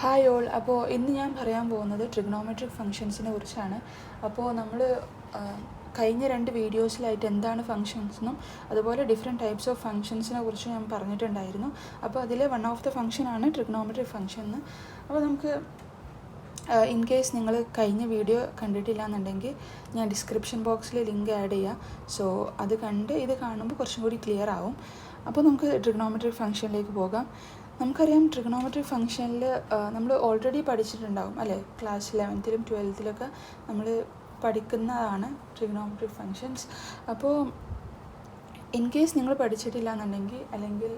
Hi all. അപ്പോൾ ഇന്ന് ഞാൻ പറയാൻ പോകുന്നത് ട്രിഗണോമെട്രിക് ഫങ്ഷൻസിനെ കുറിച്ചാണ്. അപ്പോൾ നമ്മൾ കഴിഞ്ഞ 2 വീഡിയോസിലായിട്ട് എന്താണ് ഫങ്ഷൻസ് അതുപോലെ ഡിഫറെൻറ്റ് ടൈപ്സ് ഓഫ് ഫങ്ഷൻസിനെ കുറിച്ച് ഞാൻ പറഞ്ഞിട്ടുണ്ടായിരുന്നു. അപ്പോൾ അതിലെ വൺ ഓഫ് ദ ഫങ്ഷനാണ് ട്രിഗണോമെട്രിക് ഫങ്ഷൻ എന്ന്. അപ്പോൾ നമുക്ക് ഇൻ കേസ് നിങ്ങൾ കഴിഞ്ഞ വീഡിയോ കണ്ടിട്ടില്ല എന്നുണ്ടെങ്കിൽ ഞാൻ ഡിസ്ക്രിപ്ഷൻ ബോക്സിൽ ലിങ്ക് ആഡ് ചെയ്യാം. സോ അത് കണ്ട് ഇത് കാണുമ്പോൾ കുറച്ചും കൂടി ക്ലിയർ ആവും. അപ്പോൾ നമുക്ക് ട്രിഗണോമെട്രിക് ഫങ്ഷനിലേക്ക് പോകാം. നമുക്കറിയാം ട്രിഗണോമെട്രിക് ഫങ്ഷനിൽ നമ്മൾ ഓൾറെഡി പഠിച്ചിട്ടുണ്ടാവും അല്ലേ? ക്ലാസ് 11th 12th നമ്മൾ പഠിക്കുന്നതാണ് ട്രിഗണോമെട്രിക് ഫങ്ഷൻസ്. അപ്പോൾ ഇൻ കേസ് നിങ്ങൾ പഠിച്ചിട്ടില്ല എന്നുണ്ടെങ്കിൽ അല്ലെങ്കിൽ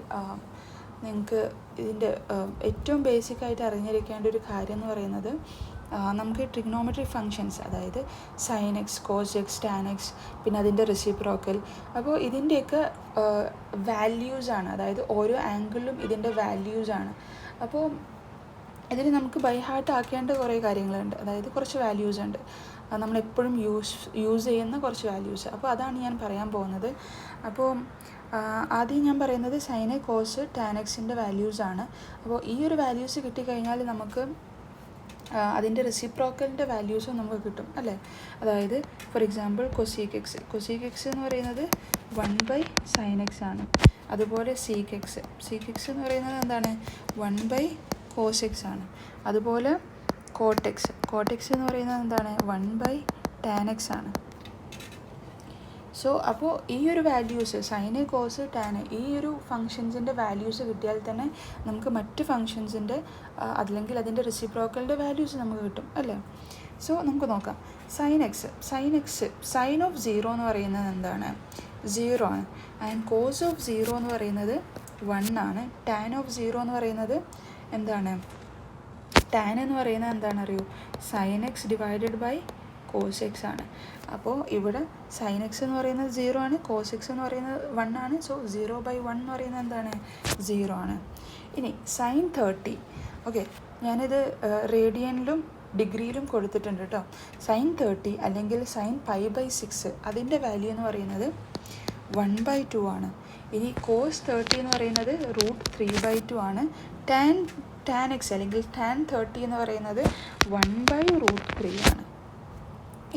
നിങ്ങൾക്ക് ഇതിൻ്റെ ഏറ്റവും ബേസിക്കായിട്ട് അറിഞ്ഞിരിക്കേണ്ട ഒരു കാര്യം എന്ന് പറയുന്നത് നമുക്ക് ട്രിഗണോമെട്രിക് ഫങ്ഷൻസ്, അതായത് sine X, cos X, tan X, പിന്നെ അതിൻ്റെ റെസിപ്രോക്കൽ, അപ്പോൾ ഇതിൻ്റെയൊക്കെ വാല്യൂസാണ്, അതായത് ഓരോ ആംഗിളിലും ഇതിൻ്റെ വാല്യൂസാണ്. അപ്പോൾ ഇതിൽ നമുക്ക് ബൈ ഹാർട്ട് ആക്കേണ്ട കുറേ കാര്യങ്ങളുണ്ട്, അതായത് കുറച്ച് വാല്യൂസ് ഉണ്ട്, നമ്മളെപ്പോഴും യൂസ് ചെയ്യുന്ന കുറച്ച് വാല്യൂസ്. അപ്പോൾ അതാണ് ഞാൻ പറയാൻ പോകുന്നത്. അപ്പോൾ ആദ്യം ഞാൻ പറയുന്നത് സൈന്, കോസ്, ടാൻ എക്സിൻ്റെ വാല്യൂസാണ്. അപ്പോൾ ഈ ഒരു വാല്യൂസ് കിട്ടിക്കഴിഞ്ഞാൽ നമുക്ക് അതിൻ്റെ റെസിപ്രോക്കലിൻ്റെ വാല്യൂസും നമുക്ക് കിട്ടും അല്ലേ? അതായത് ഫോർ എക്സാമ്പിൾ കൊസീക്ക് എക്സ് എന്ന് പറയുന്നത് 1/sin x ആണ്. അതുപോലെ സീക്ക് എക്സ് എന്ന് പറയുന്നത് എന്താണ്? 1/cos x ആണ്. അതുപോലെ കോട്ട് എക്സ് എന്ന് പറയുന്നത് എന്താണ്? 1/tan x ആണ്. സോ അപ്പോൾ ഈ ഒരു വാല്യൂസ് സൈന്, കോസ്, ടാന്, ഈ ഒരു ഫങ്ഷൻസിൻ്റെ വാല്യൂസ് കിട്ടിയാൽ തന്നെ നമുക്ക് മറ്റ് ഫങ്ഷൻസിൻ്റെ അല്ലെങ്കിൽ അതിൻ്റെ റെസിപ്രോക്കലിൻ്റെ വാല്യൂസ് നമുക്ക് കിട്ടും അല്ലേ? സോ നമുക്ക് നോക്കാം. സൈൻ സൈൻ ഓഫ് 0 എന്ന് പറയുന്നത് എന്താണ്? 0 ആണ്. ആൻഡ് കോസ് ഓഫ് 0 എന്ന് പറയുന്നത് 1 ആണ്. ടാൻ ഓഫ് 0 എന്ന് പറയുന്നത് എന്താണ്? ടാൻ എന്ന് പറയുന്നത് എന്താണെന്നറിയോ? Sine X divided by cos X ആണ്. അപ്പോൾ ഇവിടെ സൈൻ എക്സ് എന്ന് പറയുന്നത് 0 ആണ്, കോസ് എക്സ് എന്ന് പറയുന്നത് 1 ആണ്. സോ 0/1 എന്ന് പറയുന്നത് എന്താണ്? 0 ആണ്. ഇനി സൈൻ 30, ഓക്കെ, ഞാനിത് റേഡിയനിലും ഡിഗ്രിയിലും കൊടുത്തിട്ടുണ്ട് കേട്ടോ. സൈൻ 30 അല്ലെങ്കിൽ സൈൻ π/6 അതിൻ്റെ വാല്യൂ എന്ന് പറയുന്നത് 1/2 ആണ്. ഇനി കോസ് 30 എന്ന് പറയുന്നത് √3/2 ആണ്. ടാൻ എക്സ് അല്ലെങ്കിൽ ടാൻ 30 എന്ന് പറയുന്നത് 1/√3 ആണ്.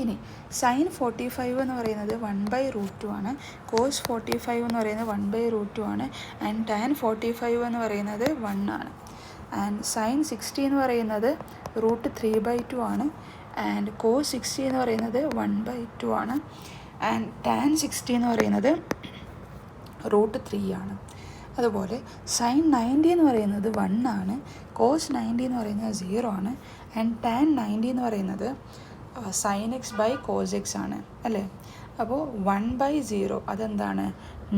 ഇനി സൈൻ 45 എന്ന് പറയുന്നത് 1/√2 ആണ്. കോസ് 45 എന്ന് പറയുന്നത് 1/√2 ആണ്. ആൻഡ് ടാൻ 45 എന്ന് പറയുന്നത് 1 ആണ്. ആൻഡ് സൈൻ 60 എന്ന് പറയുന്നത് √3/2 ആണ്. ആൻഡ് കോസ് 60 എന്ന് പറയുന്നത് 1/2 ആണ്. ആൻഡ് ടാൻ 60 എന്ന് പറയുന്നത് √3 ആണ്. അതുപോലെ സൈൻ 90 എന്ന് പറയുന്നത് 1 ആണ്. കോസ് 90 എന്ന് പറയുന്നത് 0 ആണ്. ആൻഡ് ടാൻ 90 എന്ന് പറയുന്നത് sine X by cos X ആണ് അല്ലേ? അപ്പോൾ 1/0 അതെന്താണ്?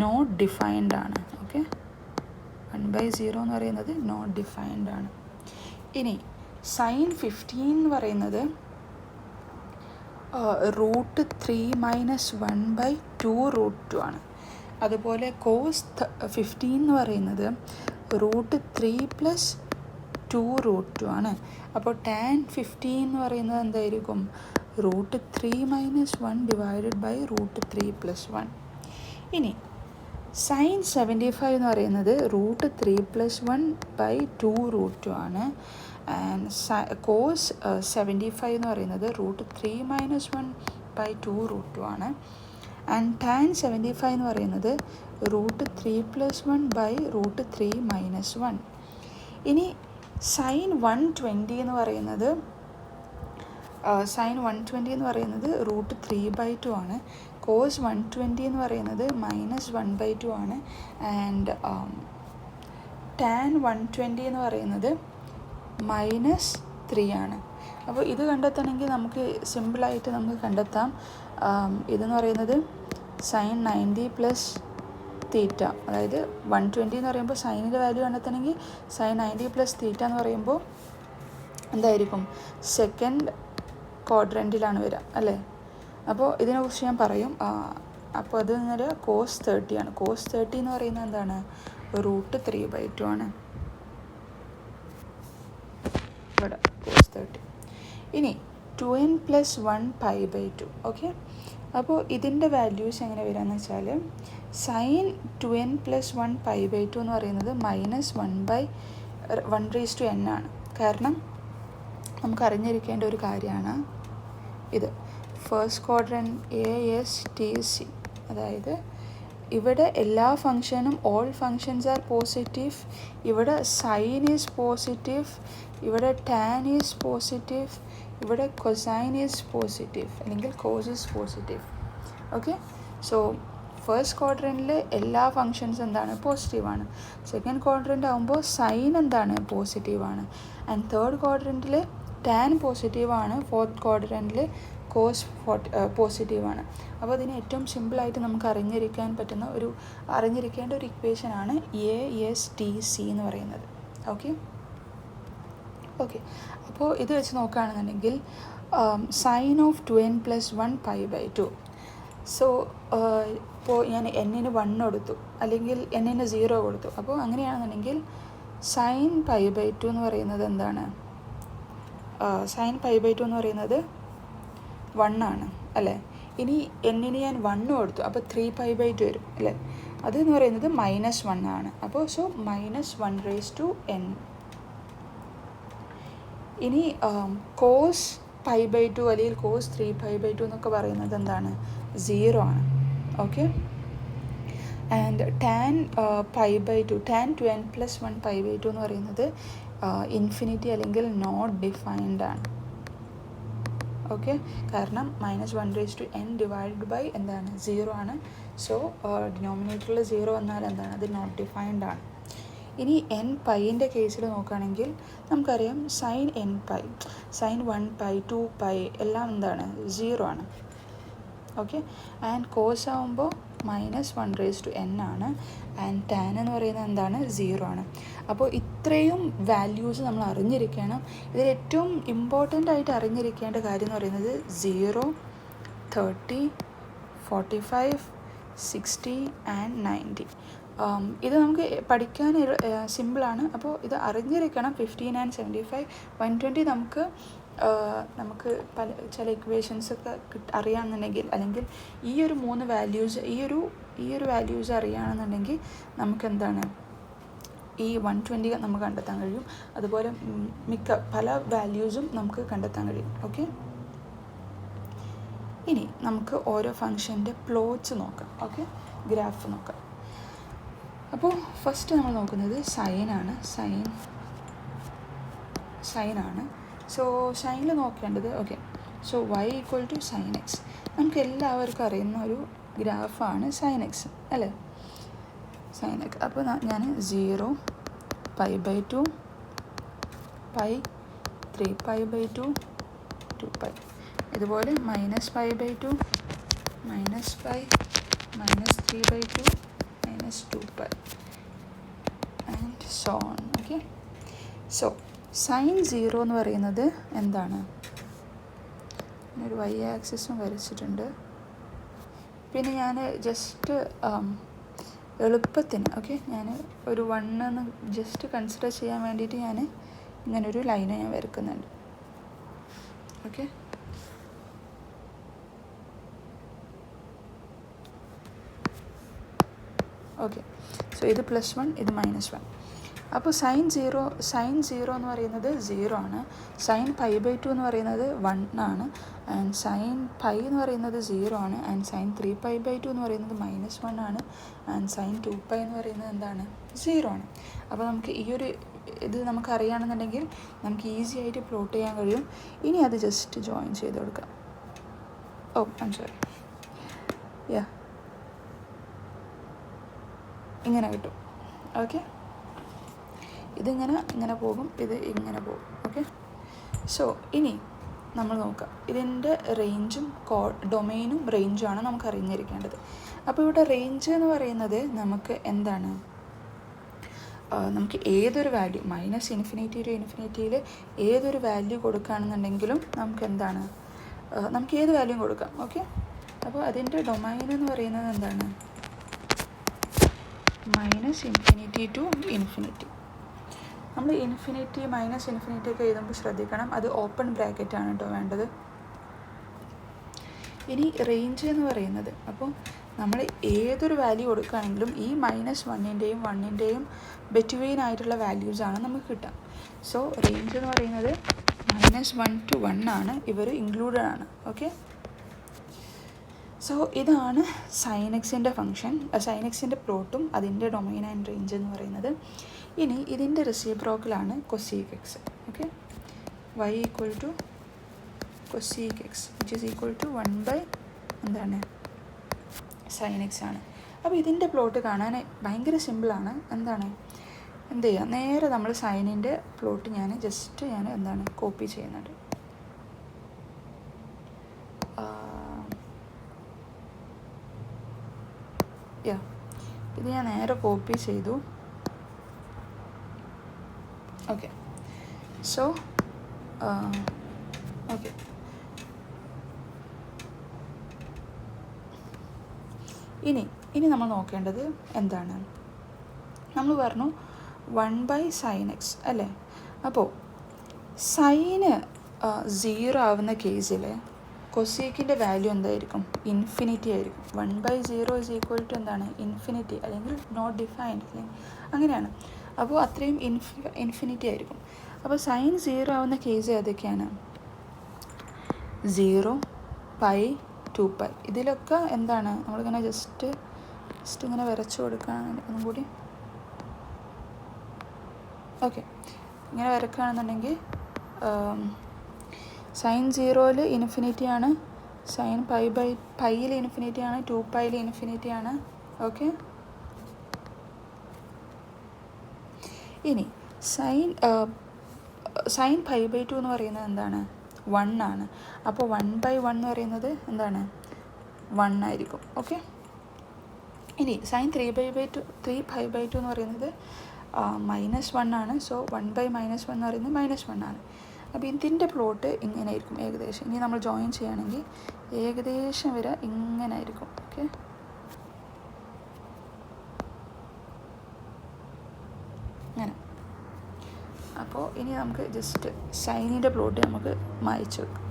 നോട്ട് ഡിഫൈൻഡ് ആണ്. ഓക്കെ, 1/0 എന്ന് പറയുന്നത് നോട്ട് ഡിഫൈൻഡ് ആണ്. ഇനി സൈൻ 15 എന്ന് പറയുന്നത് √3 - 1/2√2 ആണ്. അതുപോലെ കോസ് 15 എന്ന് പറയുന്നത് √3 + 2√2 ആണ്. അപ്പോൾ ടാൻ 15 എന്ന് പറയുന്നത് എന്തായിരിക്കും? √3 - 1 ഡിവൈഡഡ് ബൈ √3 + 1. ഇനി സൈൻ 75 എന്ന് പറയുന്നത് √3 + 1/2√2 ആണ്. ആൻഡ് കോസ് 75 എന്ന് പറയുന്നത് √3 - 1/2√2 ആണ്. ആൻഡ് ടാൻ 75 എന്ന് പറയുന്നത് √3 + 1/√3 - 1. ഇനി സൈൻ 120 എന്ന് പറയുന്നത് √3/2 ആണ്. കോസ് 120 എന്ന് പറയുന്നത് -1/2 ആണ്. ആൻഡ് ടാൻ 120 എന്ന് പറയുന്നത് -3 ആണ്. അപ്പോൾ ഇത് കണ്ടെത്തണമെങ്കിൽ നമുക്ക് സിമ്പിളായിട്ട് നമുക്ക് കണ്ടെത്താം. ഇതെന്ന് പറയുന്നത് സൈൻ 90 + തീറ്റ, അതായത് 120 എന്ന് പറയുമ്പോൾ സൈനിൻ്റെ വാല്യൂ കണ്ടെത്തണമെങ്കിൽ സൈൻ 90 + തീറ്റ എന്ന് പറയുമ്പോൾ എന്തായിരിക്കും? സെക്കൻഡ് ക്വാഡ്രൻറ്റിലാണ് വരിക അല്ലേ? അപ്പോൾ ഇതിനെക്കുറിച്ച് ഞാൻ പറയും. അപ്പോൾ അത് നേരെ കോസ് 30 ആണ്. കോസ് 30 എന്ന് പറയുന്നത് എന്താണ്? √3/2 ആണ്. ഇവിടെ കോസ് 30. ഇനി 2n + 1 π/2. ഓക്കെ, അപ്പോൾ ഇതിൻ്റെ വാല്യൂസ് എങ്ങനെ വരികയെന്ന് വെച്ചാൽ സൈൻ 2n + 1 π/2 എന്ന് പറയുന്നത് -1/n ആണ്. കാരണം നമുക്ക് അറിഞ്ഞിരിക്കേണ്ട ഒരു കാര്യമാണ് ഇത്. ഫസ്റ്റ് ക്വാഡ്രൻറ്റ് ASTC, അതായത് ഇവിടെ എല്ലാ ഫങ്ഷനും ഓൾ ഫങ്ഷൻസ് ആർ പോസിറ്റീവ്, ഇവിടെ സൈൻ ഈസ് പോസിറ്റീവ്, ഇവിടെ ടാൻ ഈസ് പോസിറ്റീവ്, ഇവിടെ കൊസൈൻ ഈസ് പോസിറ്റീവ് അല്ലെങ്കിൽ cos is positive. Okay, so first ക്വാഡ്രൻറ്റിൽ എല്ലാ ഫങ്ഷൻസ് എന്താണ് പോസിറ്റീവാണ്. സെക്കൻഡ് ക്വാഡ്രൻ്റ് ആകുമ്പോൾ സൈൻ എന്താണ് പോസിറ്റീവാണ്. ആൻഡ് തേർഡ് ക്വാഡ്രൻറ്റിൽ ടാൻ പോസിറ്റീവാണ്. ഫോർത്ത് ക്വാഡ്രൻറ്റിൽ കോസ് പോസിറ്റീവാണ്. അപ്പോൾ ഇതിന് ഏറ്റവും സിമ്പിളായിട്ട് നമുക്ക് അറിഞ്ഞിരിക്കേണ്ട ഒരു ഇക്വേഷനാണ് ASTC എന്ന് പറയുന്നത്. ഓക്കെ, അപ്പോൾ ഇത് വെച്ച് നോക്കുകയാണെന്നുണ്ടെങ്കിൽ സൈൻ ഓഫ് 2n + 1 π/2. സോ ഇപ്പോൾ ഞാൻ n-ന് 1 കൊടുത്തു അല്ലെങ്കിൽ n-ന് 0 കൊടുത്തു. അപ്പോൾ അങ്ങനെയാണെന്നുണ്ടെങ്കിൽ സൈൻ π/2 എന്ന് പറയുന്നത് എന്താണ്? സൈൻ π/2 എന്ന് പറയുന്നത് 1 ആണ് അല്ലേ. ഇനി n-ന് ഞാൻ 1 കൊടുത്തു, അപ്പോൾ 3π/2 വരും അല്ലേ. അതെന്ന് പറയുന്നത് -1 ആണ്. അപ്പോൾ സോ -1/n. ഇനി കോസ് π/2 അല്ലെങ്കിൽ കോസ് 3π/2 എന്നൊക്കെ പറയുന്നത് എന്താണ്? 0 ആണ്. Okay, and tan π/2, tan 2n + 1 π/2 എന്ന് പറയുന്നത് ഇൻഫിനിറ്റി അല്ലെങ്കിൽ നോട്ട് ഡിഫൈൻഡ് ആണ്. ഓക്കെ, കാരണം -1/n ഡിവൈഡഡ് എന്താണ്? 0 ആണ്. സോ ഡിനോമിനേറ്ററിൽ 0 വന്നാൽ എന്താണ്? അത് നോട്ട് ഡിഫൈൻഡ് ആണ്. ഇനി n/ൻ്റെ കേസിൽ നോക്കുകയാണെങ്കിൽ നമുക്കറിയാം സൈൻ n/, സൈൻ 1π 2π എല്ലാം എന്താണ്? 0 ആണ്. ഓക്കെ, ആൻഡ് കോസ് ആകുമ്പോൾ -1/n ആണ്. ആൻഡ് ടാൻ എന്ന് പറയുന്നത് എന്താണ്? 0 ആണ്. അപ്പോൾ ഇത്രയും വാല്യൂസ് നമ്മൾ അറിഞ്ഞിരിക്കണം. ഇതിൽ ഏറ്റവും ഇമ്പോർട്ടൻ്റ് ആയിട്ട് അറിഞ്ഞിരിക്കേണ്ട കാര്യം എന്ന് പറയുന്നത് 0, 30, 45, 60 ആൻഡ് 90. ഇത് നമുക്ക് പഠിക്കാൻ സിമ്പിളാണ്. അപ്പോൾ ഇത് അറിഞ്ഞിരിക്കണം. 15 ആൻഡ് 75, 120 നമുക്ക് ചില ഇക്വേഷൻസൊക്കെ അറിയാമെന്നുണ്ടെങ്കിൽ, അല്ലെങ്കിൽ ഈ ഒരു 3 വാല്യൂസ് ഈ ഒരു വാല്യൂസ് അറിയുകയാണെന്നുണ്ടെങ്കിൽ നമുക്ക് എന്താണ്? ഈ 120 നമുക്ക് കണ്ടെത്താൻ കഴിയും. അതുപോലെ പല വാല്യൂസും നമുക്ക് കണ്ടെത്താൻ കഴിയും. ഓക്കെ, ഇനി നമുക്ക് ഓരോ ഫങ്ഷൻ്റെ പ്ലോട്ട്സ് നോക്കാം. ഓക്കെ, ഗ്രാഫ് നോക്കാം. അപ്പോൾ ഫസ്റ്റ് നമ്മൾ നോക്കുന്നത് സൈനാണ്. സൈനാണ്. സോ സൈനിൽ നോക്കേണ്ടത് okay. So y = sin x. നമുക്ക് എല്ലാവർക്കും അറിയുന്ന ഒരു ഗ്രാഫാണ് sin x അല്ലേ. sin x. അപ്പോൾ ഞാൻ 0, π/2, π, 3π/2, 2π. ഇതുപോലെ -π/2, -π, -3/2, -2π and so on. Okay, so sine 0 എന്ന് പറയുന്നത് എന്താണ്? ഒരു y ആക്സിസും വരച്ചിട്ടുണ്ട്. പിന്നെ ഞാൻ ജസ്റ്റ് എളുപ്പത്തിന് ഞാൻ ഒരു 1 എന്ന് ജസ്റ്റ് കൺസിഡർ ചെയ്യാൻ വേണ്ടിയിട്ട് ഞാൻ ഇങ്ങനൊരു ലൈന് ഞാൻ വരക്കുന്നുണ്ട്. ഓക്കെ, സോ ഇത് +1, ഇത് -1. അപ്പോൾ സൈൻ 0 എന്ന് പറയുന്നത് 0 ആണ്. സൈൻ π/2 എന്ന് പറയുന്നത് 1 ആണ്. ആൻഡ് സൈൻ π എന്ന് പറയുന്നത് 0 ആണ്. ആൻഡ് സൈൻ 3π/2 എന്ന് പറയുന്നത് -1 ആണ്. ആൻഡ് സൈൻ 2π എന്ന് പറയുന്നത് എന്താണ്? 0 ആണ്. അപ്പോൾ നമുക്ക് ഇത് നമുക്ക് അറിയുകയാണെന്നുണ്ടെങ്കിൽ നമുക്ക് ഈസി ആയിട്ട് പ്ലോട്ട് ചെയ്യാൻ കഴിയും. ഇനി അത് ജസ്റ്റ് ജോയിൻ ചെയ്ത് കൊടുക്കാം. ഇങ്ങനെ കിട്ടും. ഓക്കെ, ഇതിങ്ങനെ പോകും, ഇത് ഇങ്ങനെ പോകും. ഓക്കെ, സോ ഇനി നമ്മൾ നോക്കാം. ഇതിൻ്റെ റേഞ്ചും ഡൊമെയിനും റേഞ്ചുമാണ് നമുക്ക് അറിഞ്ഞിരിക്കേണ്ടത്. അപ്പോൾ ഇവിടെ റേഞ്ച് എന്ന് പറയുന്നത് നമുക്ക് എന്താണ്? നമുക്ക് ഏതൊരു വാല്യൂ -∞ to ∞ ഏതൊരു വാല്യൂ കൊടുക്കുകയാണെന്നുണ്ടെങ്കിലും നമുക്ക് എന്താണ്? നമുക്ക് ഏത് വാല്യൂ കൊടുക്കാം. ഓക്കെ, അപ്പോൾ അതിൻ്റെ ഡൊമൈൻ എന്ന് പറയുന്നത് എന്താണ്? -∞ to ∞. നമ്മൾ ഇൻഫിനിറ്റി -∞ ഒക്കെ എഴുതുമ്പോൾ ശ്രദ്ധിക്കണം, അത് ഓപ്പൺ ബ്രാക്കറ്റാണ് കേട്ടോ വേണ്ടത്. ഇനി റേഞ്ച് എന്ന് പറയുന്നത്, അപ്പോൾ നമ്മൾ ഏതൊരു വാല്യൂ കൊടുക്കുകയാണെങ്കിലും ഈ -1ൻ്റെയും 1ൻ്റെയും ബിറ്റ്വീൻ ആയിട്ടുള്ള വാല്യൂസാണ് നമുക്ക് കിട്ടുക. സോ റേഞ്ച് എന്ന് പറയുന്നത് -1 to 1 ആണ്, ഇവർ ഇൻക്ലൂഡഡ് ആണ്. ഓക്കെ, സോ ഇതാണ് സൈൻ എക്സിൻ്റെ ഫംഗ്ഷൻ, സൈൻ എക്സിൻ്റെ പ്ലോട്ടും അതിൻ്റെ ഡൊമൈൻ ആൻഡ് റേഞ്ച് എന്ന് പറയുന്നത്. ഇനി ഇതിൻ്റെ റെസിപ്രോക്കലാണ് cosec x. Okay, y equal to cosec x which is equal to 1 എന്താണ് സൈൻ എക്സ് ആണ്. അപ്പോൾ ഇതിൻ്റെ പ്ലോട്ട് കാണാൻ ഭയങ്കര സിമ്പിളാണ്. എന്ത് ചെയ്യുക, നേരെ നമ്മൾ സൈനിൻ്റെ പ്ലോട്ട് ഞാൻ എന്താണ് കോപ്പി ചെയ്യുന്നുണ്ട്. ഇത് ഞാൻ നേരെ കോപ്പി ചെയ്തു. ഓക്കെ, സോ ഓക്കെ, ഇനി നമ്മൾ നോക്കേണ്ടത് എന്താണ്, നമ്മൾ പറഞ്ഞു 1/sin x അല്ലേ. അപ്പോൾ സൈന് 0 ആവുന്ന കേസിൽ കൊസീക്കിൻ്റെ വാല്യൂ എന്തായിരിക്കും, ഇൻഫിനിറ്റി ആയിരിക്കും. 1/0 ഈസ് ഈക്വൽ ടു എന്താണ്, ഇൻഫിനിറ്റി, അല്ലെങ്കിൽ നോട്ട് ഡിഫൈൻഡ്, അല്ലെങ്കിൽ അങ്ങനെയാണ്. അപ്പോൾ അത്രയും ഇൻഫിനിറ്റി ആയിരിക്കും. അപ്പോൾ സൈൻ 0 ആവുന്ന കേസ് ഏതൊക്കെയാണ്, 0, π, 2π. ഇതിലൊക്കെ എന്താണ് നമ്മളിങ്ങനെ ജസ്റ്റ് ഇങ്ങനെ വരച്ചു കൊടുക്കുകയാണെങ്കിൽ ഒന്നും കൂടി. ഓക്കെ, ഇങ്ങനെ വരക്കുകയാണെന്നുണ്ടെങ്കിൽ സൈൻ 0യിൽ ഇൻഫിനിറ്റി ആണ്, സൈൻ പൈയിൽ ഇൻഫിനിറ്റി ആണ്, 2πയിൽ ഇൻഫിനിറ്റി ആണ്. ഓക്കെ, ഇനി സൈൻ π/2 എന്ന് പറയുന്നത് എന്താണ്, 1 ആണ്. അപ്പോൾ 1/1 എന്ന് പറയുന്നത് എന്താണ്, 1 ആയിരിക്കും. ഓക്കെ, ഇനി സൈൻ 3π/2 എന്ന് പറയുന്നത് -1 ആണ്. സോ 1/-1 എന്ന് പറയുന്നത് -1 ആണ്. അപ്പോൾ ഇതിൻ്റെ പ്ലോട്ട് ഇങ്ങനെ ആയിരിക്കും ഏകദേശം. ഇനി നമ്മൾ ജോയിൻ ചെയ്യുകയാണെങ്കിൽ ഏകദേശം വരെ ഇങ്ങനെ ആയിരിക്കും. ഓക്കെ, അങ്ങനെ. അപ്പോൾ ഇനി നമുക്ക് ജസ്റ്റ് സൈനിൻ്റെ പ്ലോട്ട് നമുക്ക് മായ്ച്ചു വെക്കാം.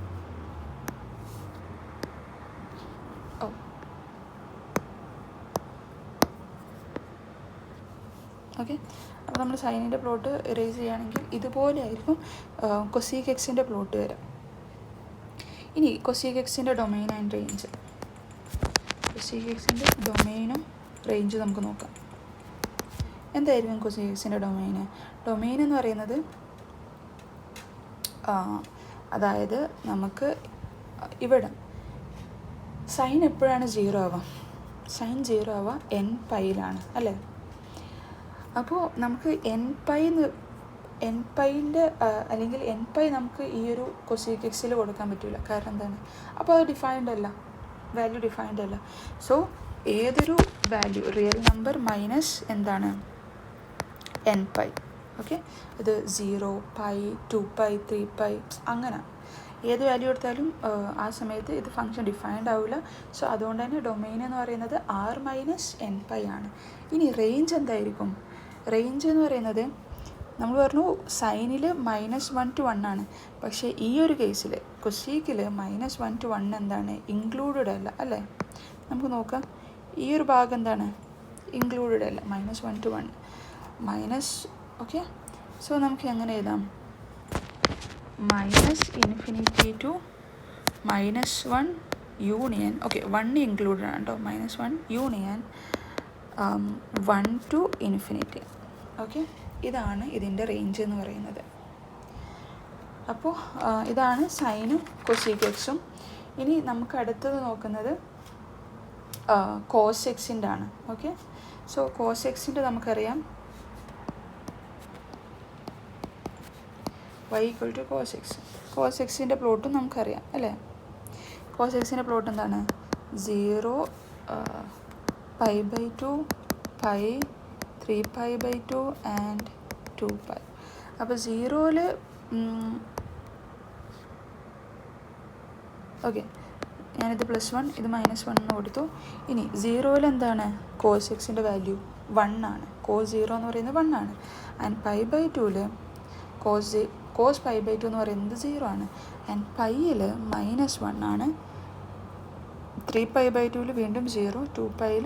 ഓക്കെ, അപ്പോൾ നമ്മൾ സൈനിൻ്റെ പ്ലോട്ട് ഇറേസ് ചെയ്യുകയാണെങ്കിൽ ഇതുപോലെ ആയിരിക്കും കൊസീക് എക്സിൻ്റെ പ്ലോട്ട് വരാം. ഇനി കൊസീക് എക്സിൻ്റെ ഡൊമൈൻ ആൻഡ് റേഞ്ച്, കൊസീക് എക്സിൻ്റെ ഡൊമൈനും റേഞ്ച് നമുക്ക് നോക്കാം. എന്തായിരിക്കും കൊസീക് എക്സിൻ്റെ ഡൊമൈൻ എന്ന് പറയുന്നത്, അതായത് നമുക്ക് ഇവിടെ സൈൻ എപ്പോഴാണ് 0 ആവുക, സൈൻ 0 ആവുക n/യിലാണ് അല്ലേ. അപ്പോൾ നമുക്ക് n/ൻ്റെ അല്ലെങ്കിൽ n/, നമുക്ക് ഈ ഒരു കൊസീക് എക്സിൽ കൊടുക്കാൻ പറ്റില്ല. കാരണം എന്താണ്, അപ്പോൾ അത് ഡിഫൈൻഡ് അല്ല, വാല്യൂ ഡിഫൈൻഡ് അല്ല. സോ ഏതൊരു വാല്യൂ റിയൽ നമ്പർ മൈനസ് എന്താണ് n/. ഓക്കെ, ഇത് 0, π, 2π, 3π അങ്ങനെ ഏത് വാല്യൂ എടുത്താലും ആ സമയത്ത് ഇത് ഫംഗ്ഷൻ ഡിഫൈൻഡ് ആവില്ല. സോ അതുകൊണ്ട് തന്നെ ഡൊമൈൻ എന്ന് പറയുന്നത് r - n/. ആണ്. ഇനി റേഞ്ച് എന്തായിരിക്കും, റേഞ്ച് എന്ന് പറയുന്നത് നമ്മൾ പറഞ്ഞു സൈനിൽ -1 to 1 ആണ്. പക്ഷേ ഈ ഒരു കേസിൽ കൊസീക്കിൽ -1 to 1 എന്താണ്, ഇൻക്ലൂഡഡ് അല്ല അല്ലേ. നമുക്ക് നോക്കാം, ഈ ഒരു ഭാഗം എന്താണ്, ഇൻക്ലൂഡഡ് അല്ല, -1 to 1 മൈനസ്. ഓക്കെ, സോ നമുക്ക് എങ്ങനെ എഴുതാം, -∞ to -1 യൂണിയൻ. ഓക്കെ, 1 ഇൻക്ലൂഡഡ് ആണ് കേട്ടോ, -1 യൂണിയൻ 1 to ∞. ഓക്കെ, ഇതാണ് ഇതിൻ്റെ റേഞ്ച് എന്ന് പറയുന്നത്. അപ്പോൾ ഇതാണ് സൈനും കൊസീക് എക്സും. ഇനി നമുക്ക് അടുത്തത് നോക്കുന്നത് കോസ് എക്സിൻ്റെ ആണ്. ഓക്കെ, സോ കോസ് എക്സിൻ്റെ നമുക്കറിയാം y = cos x. കോസ് എക്സിൻ്റെ പ്ലോട്ടും നമുക്കറിയാം അല്ലേ. കോസ് എക്സിൻ്റെ പ്ലോട്ട് എന്താണ്, 0, π/2, π, 3π/2 ആൻഡ് 2π. അപ്പോൾ 0യിൽ ഓക്കെ, ഞാനിത് +1 ഇത് -1 എന്ന് കൊടുത്തു. ഇനി 0യിൽ എന്താണ് കോസ് എക്സിൻ്റെ വാല്യൂ 1 ആണ്. കോസ് 0 എന്ന് പറയുന്നത് 1 ആണ്. ആൻഡ് π/2ൽ കോസ് π/2 എന്ന് പറയുന്നത് 0 ആണ്. ആൻഡ് πയിൽ -1 ആണ്. 3π/2 വീണ്ടും 0, 2πയിൽ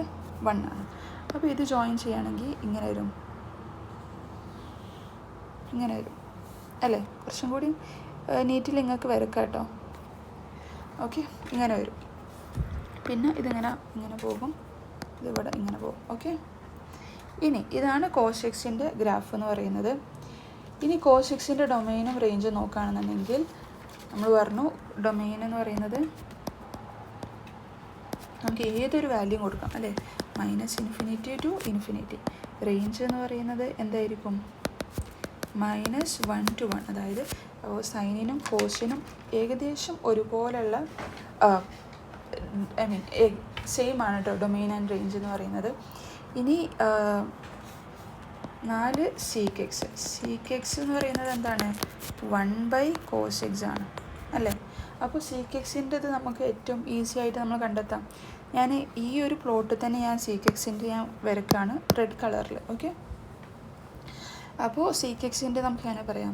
1 ആണ്. അപ്പോൾ ഇത് ജോയിൻ ചെയ്യുകയാണെങ്കിൽ ഇങ്ങനെ വരും, ഇങ്ങനെ വരും അല്ലേ? കുറച്ചും കൂടി നീറ്റിൽ നിങ്ങൾക്ക് വരക്കാം കേട്ടോ. ഓക്കെ, ഇങ്ങനെ വരും. പിന്നെ ഇങ്ങനെ പോകും, ഇതിവിടെ ഇങ്ങനെ പോകും. ഓക്കെ, ഇനി ഇതാണ് cos xൻ്റെ ഗ്രാഫ് എന്ന് പറയുന്നത്. ഇനി cos xൻ്റെ ഡൊമൈനും റേഞ്ചും നോക്കുകയാണെന്നുണ്ടെങ്കിൽ നമ്മൾ പറഞ്ഞു ഡൊമൈൻ എന്ന് പറയുന്നത് നമുക്ക് ഏതൊരു വാല്യൂ കൊടുക്കാം അല്ലേ, -∞ to ∞. റേഞ്ച് എന്ന് പറയുന്നത് എന്തായിരിക്കും, -1 to 1. അതായത് സൈനിനും കോസിനും ഏകദേശം ഒരുപോലെയുള്ള സെയിം ആണ് കേട്ടോ ഡൊമൈൻ ആൻഡ് റേഞ്ച് എന്ന് പറയുന്നത്. ഇനി 4 sec x എന്ന് പറയുന്നത് എന്താണ്, 1/cos x ആണ് അല്ലേ? അപ്പോൾ sec xൻ്റെത് നമുക്ക് ഏറ്റവും ഈസി ആയിട്ട് നമ്മൾ കണ്ടെത്താം. ഞാൻ ഈ ഒരു പ്ലോട്ട് തന്നെ ഞാൻ sec xൻ്റെ ഞാൻ വരക്കാണ് റെഡ് കളറിൽ. ഓക്കെ, അപ്പോൾ sec xൻ്റെ നമുക്ക് അങ്ങനെ പറയാം,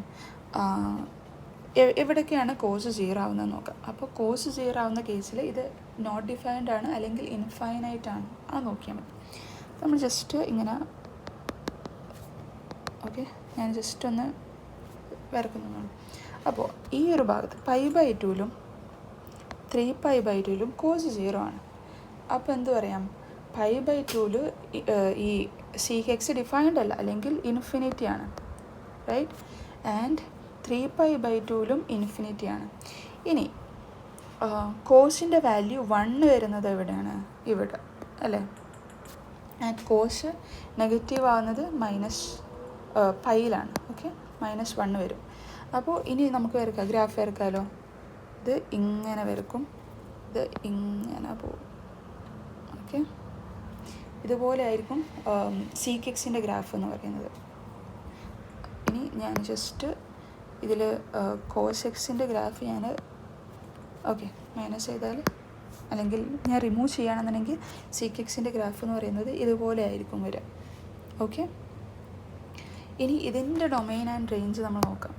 എവിടേക്കാണ് കോസ് 0 ആവുന്നത് നോക്കാം. അപ്പോൾ കോസ് 0 ആവുന്ന കേസിൽ ഇത് നോട്ട് ഡിഫൈൻഡ് ആണ് അല്ലെങ്കിൽ ഇൻഫൈനൈറ്റ് ആണ്, അത് നോക്കിയാൽ മതി. നമ്മൾ ജസ്റ്റ് ഇങ്ങനെ, ഓക്കെ, ഞാൻ ജസ്റ്റ് ഒന്ന് വരക്കുന്നതാണ്. അപ്പോൾ ഈ ഒരു ഭാഗത്ത് π/2ലും 3π/2ലും കോസ് 0 ആണ്. അപ്പോൾ എന്ത് പറയാം, π/2ൽ ഈ sec x ഡിഫൈൻഡ് അല്ല അല്ലെങ്കിൽ ഇൻഫിനിറ്റി ആണ്, റൈറ്റ്? ആൻഡ് 3π/2ലും ഇൻഫിനിറ്റി ആണ്. ഇനി കോസിൻ്റെ വാല്യൂ 1 വരുന്നത് എവിടെയാണ്, ഇവിടെ അല്ലേ? ആൻഡ് കോസ് നെഗറ്റീവ് ആവുന്നത് -πയിലാണ്. ഓക്കെ, -1 വരും. അപ്പോൾ ഇനി നമുക്ക് വരക്കാം, ഗ്രാഫ് വരക്കാമല്ലോ. ഇത് ഇങ്ങനെ വരക്കും, ഇത് ഇങ്ങനെ പോകും. ഓക്കെ, ഇതുപോലെ ആയിരിക്കും sec xൻ്റെ ഗ്രാഫ് എന്ന് പറയുന്നത്. ഇനി ഞാൻ ജസ്റ്റ് ഇതിൽ cos xൻ്റെ ഗ്രാഫ് ഞാൻ മൈനസ് ചെയ്താൽ അല്ലെങ്കിൽ ഞാൻ റിമൂവ് ചെയ്യുകയാണെന്നുണ്ടെങ്കിൽ sec xൻ്റെ ഗ്രാഫ് എന്ന് പറയുന്നത് ഇതുപോലെ ആയിരിക്കും വരിക. ഓക്കെ, ഇനി ഇതിൻ്റെ ഡൊമൈൻ ആൻഡ് റേഞ്ച് നമ്മൾ നോക്കാം.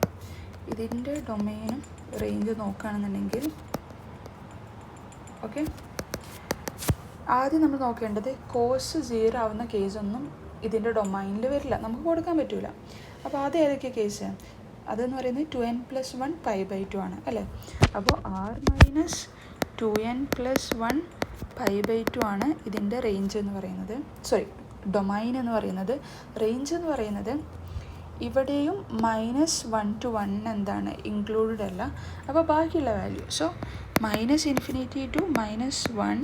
ഇതിൻ്റെ ഡൊമൈനും റേഞ്ച് നോക്കുകയാണെന്നുണ്ടെങ്കിൽ ഓക്കെ, ആദ്യം നമ്മൾ നോക്കേണ്ടത് കോസ് 0 ആവുന്ന കേസൊന്നും ഇതിൻ്റെ ഡൊമൈനിൽ വരില്ല, നമുക്ക് കൊടുക്കാൻ പറ്റില്ല. അപ്പോൾ ആദ്യം ഏതൊക്കെ കേസ്, അതെന്ന് പറയുന്നത് 2n + 1 π/2 ആണ് അല്ലേ? അപ്പോൾ r - 2n + 1 π/2 ആണ് ഇതിൻ്റെ റേഞ്ച് എന്ന് പറയുന്നത്, ഡൊമൈൻ എന്ന് പറയുന്നത്. റേഞ്ച് എന്ന് പറയുന്നത് ഇവിടെയും -1 to 1 എന്താണ്, ഇൻക്ലൂഡഡ് അല്ല. അപ്പോൾ ബാക്കിയുള്ള value, so -∞ to -1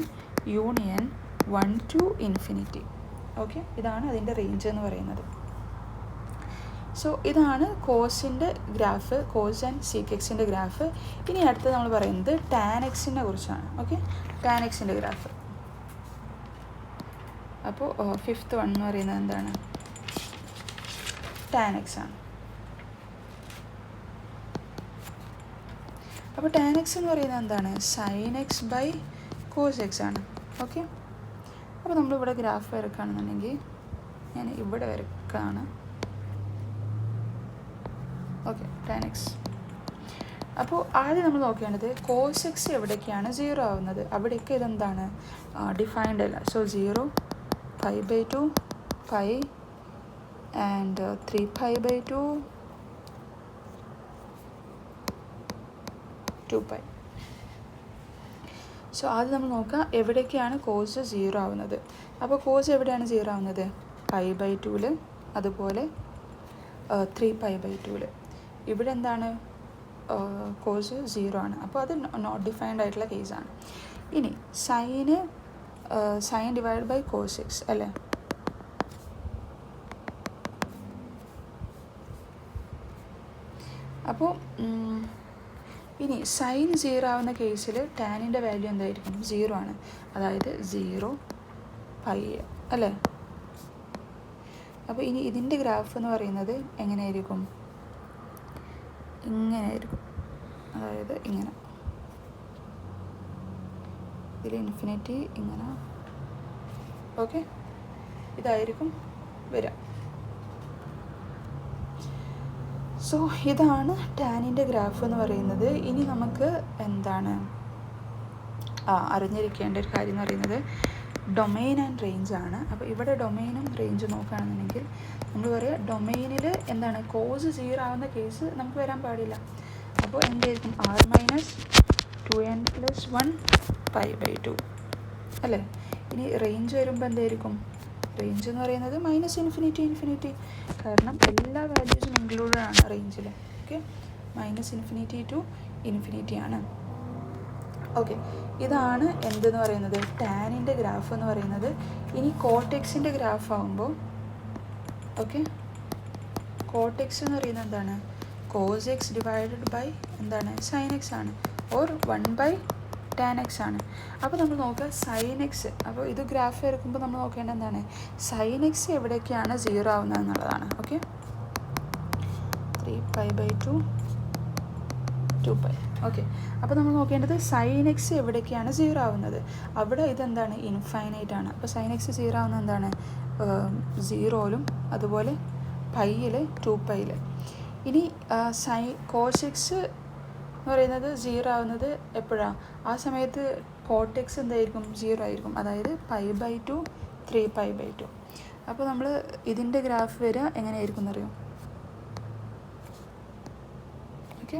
union 1 to ∞. Okay, ഇതാണ് അതിൻ്റെ റേഞ്ച് എന്ന് പറയുന്നത്. സോ ഇതാണ് കോസിൻ്റെ ഗ്രാഫ്, കോസ് ആൻഡ് sec xൻ്റെ ഗ്രാഫ്. ഇനി അടുത്ത് നമ്മൾ പറയുന്നത് tan xനെ കുറിച്ചാണ്. ഓക്കെ, tan xൻ്റെ ഗ്രാഫ്. അപ്പോൾ 5th വൺ എന്ന് പറയുന്നത് എന്താണ്, tan x ആണ്. അപ്പോൾ tan x എന്ന് പറയുന്നത് എന്താണ്, sin x/cos x ആണ്. ഓക്കെ, അപ്പോൾ നമ്മളിവിടെ ഗ്രാഫ് വരക്കുകയാണെന്നുണ്ടെങ്കിൽ ഞാൻ ഇവിടെ വരക്കുകയാണ്. Okay, tan x. അപ്പോൾ ആദ്യം നമ്മൾ നോക്കേണ്ടത് cos x എവിടേക്കാണ് 0 ആവുന്നത്, അവിടെയൊക്കെ ഇതെന്താണ്, ഡിഫൈൻഡ് അല്ല. So 0, π/2, π and 3π/2, 2π. സോ ആദ്യം നമ്മൾ നോക്കാം എവിടേക്കാണ് കോസ് 0 ആവുന്നത്. അപ്പോൾ കോസ് എവിടെയാണ് 0 ആവുന്നത്, π/2ൽ, അതുപോലെ 3π/2ൽ. ഇവിടെ എന്താണ്, കോസ് 0 ആണ്. അപ്പോൾ അത് നോട്ട് ഡിഫൈൻഡ് ആയിട്ടുള്ള കേസാണ്. ഇനി sine divide by cos x അല്ലേ? അപ്പോൾ ഇനി സൈൻ 0 ആവുന്ന കേസിൽ ടാനിൻ്റെ വാല്യൂ എന്തായിരിക്കും, 0 ആണ്. അതായത് 0π അല്ലേ? അപ്പോൾ ഇനി ഇതിൻ്റെ ഗ്രാഫ് എന്ന് പറയുന്നത് എങ്ങനെയായിരിക്കും, ഇങ്ങനെയായിരിക്കും. അതായത് ഇങ്ങനെ, ഇതിൽ ഇൻഫിനിറ്റി ഇങ്ങനെ. ഓക്കെ, ഇതായിരിക്കും വരിക. സോ ഇതാണ് ടാനിൻ്റെ ഗ്രാഫ് എന്ന് പറയുന്നത്. ഇനി നമുക്ക് എന്താണ് അറിഞ്ഞിരിക്കേണ്ട ഒരു കാര്യം എന്ന് പറയുന്നത് ഡൊമെയിൻ ആൻഡ് റേഞ്ച് ആണ്. അപ്പോൾ ഇവിടെ ഡൊമെയിനും റേഞ്ചും നോക്കുകയാണെന്നുണ്ടെങ്കിൽ നമ്മൾ പറയുക ഡൊമെയിനിൽ എന്താണ് കോസ് 0 ആവുന്ന കേസ് നമുക്ക് വരാൻ പാടില്ല. അപ്പോൾ എന്തായിരിക്കും r-2n+1 π/2 അല്ലേ. ഇനി റേഞ്ച് വരുമ്പോൾ എന്തായിരിക്കും, റേഞ്ച് എന്ന് പറയുന്നത് -∞, കാരണം എല്ലാ വാല്യൂസും ഇൻക്ലൂഡഡ് ആണ് റേഞ്ചിൽ. ഓക്കെ, -∞ to ∞ ആണ്. ഓക്കെ, ഇതാണ് എന്തെന്ന് പറയുന്നത് ടാനിൻ്റെ ഗ്രാഫ് എന്ന് പറയുന്നത്. ഇനി കോട്ടെക്സിൻ്റെ ഗ്രാഫ് ആകുമ്പോൾ ഓക്കെ, കോട്ടെക്സ് എന്ന് പറയുന്നത് എന്താണ്, cos x ഡിവൈഡഡ് ബൈ എന്താണ് sin x ആണ്, ഓർ 1/tan x ആണ്. അപ്പോൾ നമ്മൾ നോക്കുക sin x. അപ്പോൾ ഇത് ഗ്രാഫ് എടുക്കുമ്പോൾ നമ്മൾ നോക്കേണ്ടത് എന്താണ്, sin x എവിടേക്കാണ് 0 ആവുന്നത് എന്നുള്ളതാണ്. ഓക്കെ, 3π/2 2π. ഓക്കെ, അപ്പോൾ നമ്മൾ നോക്കേണ്ടത് sin x എവിടേക്കാണ് 0 ആവുന്നത്, അവിടെ ഇതെന്താണ് ഇൻഫൈനൈറ്റ് ആണ്. അപ്പോൾ sin x 0 ആവുന്നത് എന്താണ് 0-ലും അതുപോലെ π-ൽ 2π-ൽ. ഇനി cos x എന്ന് പറയുന്നത് 0 ആവുന്നത് എപ്പോഴാണ്, ആ സമയത്ത് cot x എന്തായിരിക്കും 0 ആയിരിക്കും, അതായത് π/2 3π/2. അപ്പോൾ നമ്മൾ ഇതിൻ്റെ ഗ്രാഫ് വരിക എങ്ങനെയായിരിക്കും എന്നറിയോ. ഓക്കെ,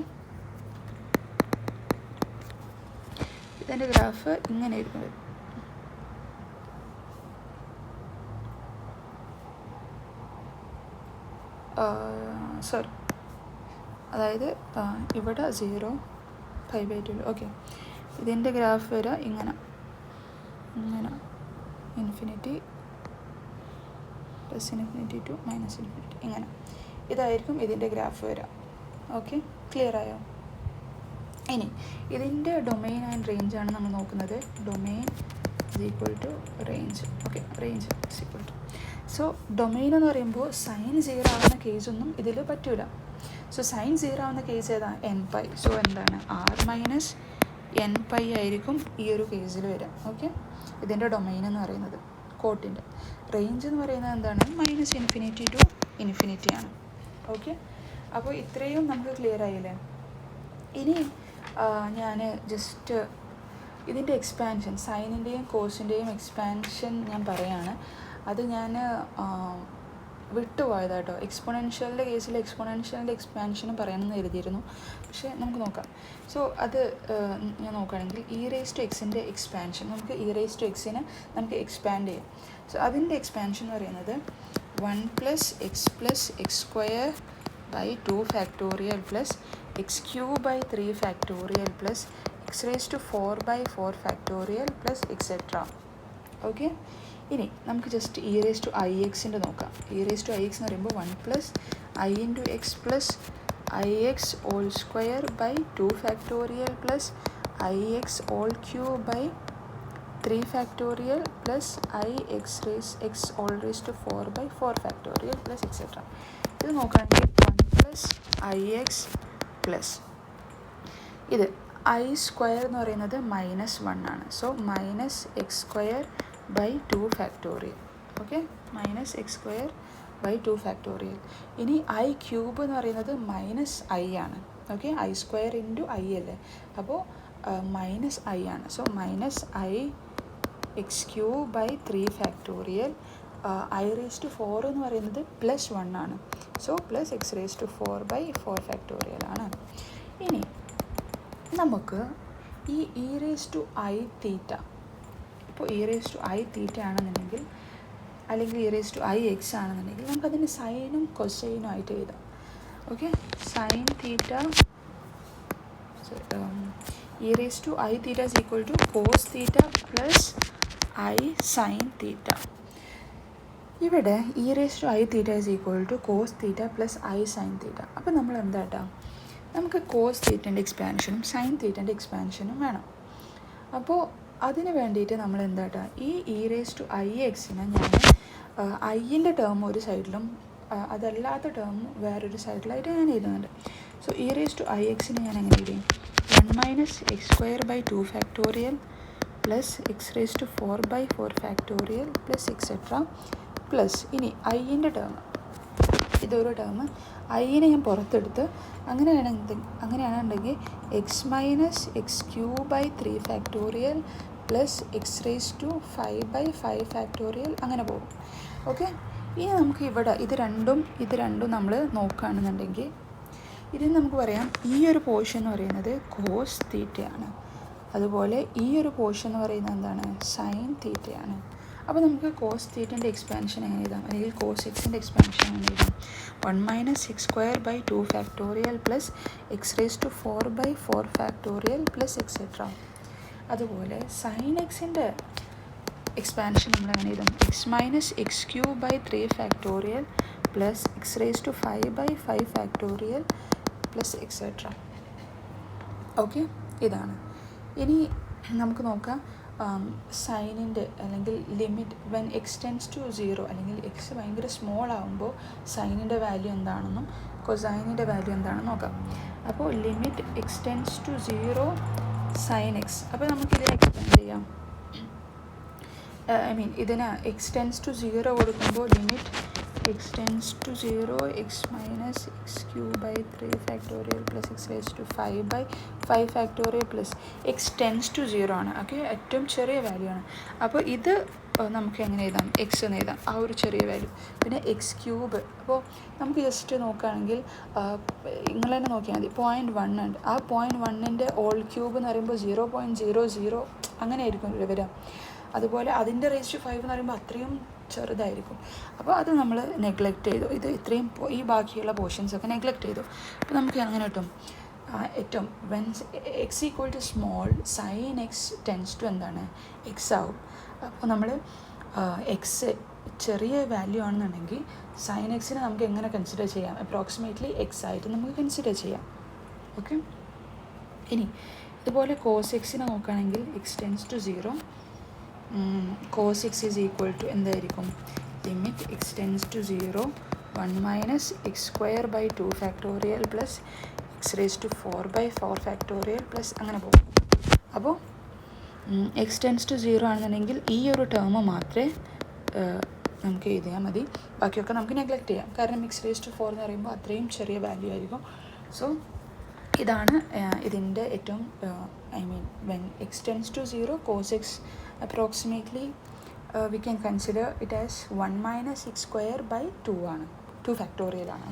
ഇതിൻ്റെ ഗ്രാഫ് ഇങ്ങനെയായിരിക്കും വരും. സോറി, അതായത് ഇവിടെ 0 π/2. ഓക്കെ, ഇതിൻ്റെ ഗ്രാഫ് വരിക ഇങ്ങനെ ഇങ്ങനെ ഇൻഫിനിറ്റി +∞ to -∞ ഇങ്ങനെ, ഇതായിരിക്കും ഇതിൻ്റെ ഗ്രാഫ് വരിക. ഓക്കെ, ക്ലിയർ ആയോ. ഇനി ഇതിൻ്റെ ഡൊമെയിൻ ആൻഡ് റേഞ്ച് ആണ് നമ്മൾ നോക്കുന്നത്. Domain = range. Okay, range = so domain എന്ന് പറയുമ്പോൾ sin 0 ആവുന്ന കേസൊന്നും ഇതിൽ പറ്റൂല. സോ sin 0 ആവുന്ന കേസ് ഏതാ, nπ. സോ എന്താണ് r-nπ ആയിരിക്കും ഈ ഒരു കേസിൽ വരിക. ഓക്കെ, ഇതിൻ്റെ ഡൊമെയിൻ എന്ന് പറയുന്നത് കോട്ടിൻ്റെ. റേഞ്ച് എന്ന് പറയുന്നത് എന്താണ് -∞ to ∞ ആണ്. ഓക്കെ, അപ്പോൾ ഇത്രയും നമുക്ക് ക്ലിയർ ആയില്ലേ. ഇനി ഞാൻ ജസ്റ്റ് ഇതിൻ്റെ എക്സ്പാൻഷൻ, സൈനിൻ്റെയും കോസിൻ്റെയും എക്സ്പാൻഷൻ ഞാൻ പറയുകയാണ്. അത് ഞാൻ വിട്ടുപോയതാട്ടോ. എക്സ്പൊണൻഷ്യലിൻ്റെ കേസിൽ എക്സ്പൊണൻഷ്യലിൻ്റെ എക്സ്പാൻഷനും പറയണമെന്ന് എഴുതിയിരുന്നു, പക്ഷേ നമുക്ക് നോക്കാം. സോ അത് ഞാൻ നോക്കുകയാണെങ്കിൽ e⁻x എക്സ്പാൻഷൻ, നമുക്ക് e⁻x നമുക്ക് എക്സ്പാൻഡ് ചെയ്യാം. സോ അതിൻ്റെ എക്സ്പാൻഷൻ എന്ന് പറയുന്നത് 1+x+x² (2 factorial) +x³ 3 factorial +x⁴/4 factorial etc. Okay, ഇനി നമുക്ക് ജസ്റ്റ് e⁻ix നോക്കാം. e⁻x എന്ന് പറയുമ്പോൾ 1+i(x+ix)² 2 factorial +ix³ 3 factorial +ix⁴/4 factorial etc. ഇത് നോക്കുകയാണെങ്കിൽ 1+ix ഇത് i² എന്ന് പറയുന്നത് -1 ആണ്. So -x²/2 factorial. Okay, -x²/2 factorial. ഇനി i³ എന്ന് പറയുന്നത് -i ആണ്. ഓക്കെ, i² × i അല്ലേ, അപ്പോൾ -i ആണ്. സോ -i(x³/3 factorial) i⁴ എന്ന് പറയുന്നത് +1 ആണ്. സോ +x⁴/4 factorial ആണ്. ഇനി നമുക്ക് ഈ e⁻iθ, ഇപ്പോൾ e⁻iθ ആണെന്നുണ്ടെങ്കിൽ അല്ലെങ്കിൽ e⁻ix ആണെന്നുണ്ടെങ്കിൽ നമുക്കതിൻ്റെ സൈനും കൊസൈനും ആയിട്ട് എഴുതാം. Okay, sin θ e⁻iθ = cos θ + i sin θ. ഇവിടെ e⁻iθ = cos θ + i sin θ. അപ്പോൾ നമ്മൾ എന്താട്ടാ, നമുക്ക് cos θൻ്റെ എക്സ്പാൻഷനും sin θൻ്റെ എക്സ്പാൻഷനും വേണം. അപ്പോൾ അതിന് വേണ്ടിയിട്ട് നമ്മൾ എന്താട്ടാ, ഈ e⁻ix ഞാൻ iൻ്റെ ടേം ഒരു സൈഡിലും അതല്ലാത്ത ടേം വേറൊരു സൈഡിലായിട്ട് ഞാൻ എഴുതുന്നുണ്ട്. സോ e⁻ix ഞാൻ എങ്ങനെ എഴുതും, 1 - x² 2 factorial +x⁴/4 factorial etc. Plus ഇനി iൻ്റെ ടേം ഇതൊരു ടേം. ഐനെ ഞാൻ പുറത്തെടുത്ത് അങ്ങനെയാണെന്നുണ്ടെങ്കിൽ X minus X cube by 3 factorial plus X raise to 5 by 5 factorial അങ്ങനെ പോകും. ഓക്കെ, ഇനി നമുക്ക് ഇവിടെ ഇത് രണ്ടും നമ്മൾ നോക്കുകയാണെന്നുണ്ടെങ്കിൽ ഇതിന് നമുക്ക് പറയാം ഈ ഒരു പോർഷൻ എന്ന് പറയുന്നത് കോസ് തീറ്റയാണ്, അതുപോലെ ഈ ഒരു പോർഷൻ എന്ന് പറയുന്നത് എന്താണ്, സൈൻ തീറ്റയാണ്. അപ്പോൾ നമുക്ക് കോസ് തീറ്റൻ്റെ എക്സ്പാൻഷൻ എങ്ങനെ എഴുതാം, അല്ലെങ്കിൽ കോസ് എക്സിൻ്റെ എക്സ്പാൻഷൻ എങ്ങനെ എഴുതാം, 1 minus X square by 2 factorial plus X raise to 4 by 4 factorial plus etcetera. അതുപോലെ സൈൻ എക്സിൻ്റെ എക്സ്പാൻഷൻ നമ്മൾ എങ്ങനെ എഴുതാം, X minus X cube by 3 factorial plus X raise to 5 by 5 factorial plus etcetera. Okay, ഇതാണ്. ഇനി നമുക്ക് നോക്കാം സൈനിൻ്റെ അല്ലെങ്കിൽ limit when X tends to 0 അല്ലെങ്കിൽ എക്സ് ഭയങ്കര സ്മോൾ ആകുമ്പോൾ സൈനിൻ്റെ വാല്യൂ എന്താണെന്നും കൊസൈനിൻ്റെ വാല്യൂ എന്താണെന്ന് നോക്കാം. അപ്പോൾ limit X tends to 0 sine X. അപ്പോൾ നമുക്കിതിനെ എക്സ്പാൻഡ് ചെയ്യാം. ഇതിന് എക്സ് ടെൻസ് ടു 0 കൊടുക്കുമ്പോൾ limit X tends to 0 x minus X cube by 3 factorial plus X raise to 5 by 5 factorial plus x tends to 0 ആണ്. Okay, ഏറ്റവും ചെറിയ value ആണ്. അപ്പോൾ ഇത് നമുക്ക് എങ്ങനെ എഴുതാം, എക്സ് എന്ന് എഴുതാം, ആ ഒരു ചെറിയ വാല്യൂ. പിന്നെ എക്സ് ക്യൂബ്, അപ്പോൾ നമുക്ക് ജസ്റ്റ് നോക്കുകയാണെങ്കിൽ നിങ്ങൾ തന്നെ നോക്കിയാൽ മതി, 0.1 ഉണ്ട്. ആ 0.1ൻ്റെ ഓൾ ക്യൂബ് എന്ന് പറയുമ്പോൾ 0.00 അങ്ങനെ ആയിരിക്കും വരിക. അതുപോലെ അതിൻ്റെ റേസ് ടു 5 എന്ന് പറയുമ്പോൾ അത്രയും ചെറുതായിരിക്കും. അപ്പോൾ അത് നമ്മൾ നെഗ്ലക്റ്റ് ചെയ്തു. ഇത് ഇത്രയും ഈ ബാക്കിയുള്ള പോർഷൻസൊക്കെ നെഗ്ലക്റ്റ് ചെയ്തു. അപ്പോൾ നമുക്ക് അങ്ങനെ കിട്ടും ഏറ്റവും when x equal to small sine x tends to എന്താണ്, എക്സ് ആവും. അപ്പോൾ നമ്മൾ എക്സ് ചെറിയ വാല്യൂ ആണെന്നുണ്ടെങ്കിൽ സൈൻ എക്സിനെ നമുക്ക് എങ്ങനെ കൺസിഡർ ചെയ്യാം, അപ്രോക്സിമേറ്റ്ലി എക്സ് ആയിട്ട് നമുക്ക് കൺസിഡർ ചെയ്യാം. ഓക്കെ, ഇനി ഇതുപോലെ കോസ് എക്സിനെ നോക്കുകയാണെങ്കിൽ x tends to 0 cos x is equal to എന്തായിരിക്കും, limit X tends to 0 1 minus X square by 2 factorial plus X raise to 4 by 4 factorial plus അങ്ങനെ പോകും. അപ്പോൾ എക്സ് ടെൻസ് ടു 0 ആണെന്നുണ്ടെങ്കിൽ ഈ ഒരു ടേം മാത്രമേ നമുക്ക് എഴുതിയാൽ മതി, ബാക്കിയൊക്കെ നമുക്ക് നെഗ്ലക്റ്റ് ചെയ്യാം. കാരണം എക്സ് റേസ് ടു 4 എന്ന് പറയുമ്പോൾ അത്രയും ചെറിയ വാല്യൂ ആയിരിക്കും. സോ ഇതാണ് ഇതിൻ്റെ ഏറ്റവും when X tends to 0 cos x approximately we can consider it as 1 minus x square by 2 ആണ്, 2 ഫാക്ടോറിയൽ ആണ്.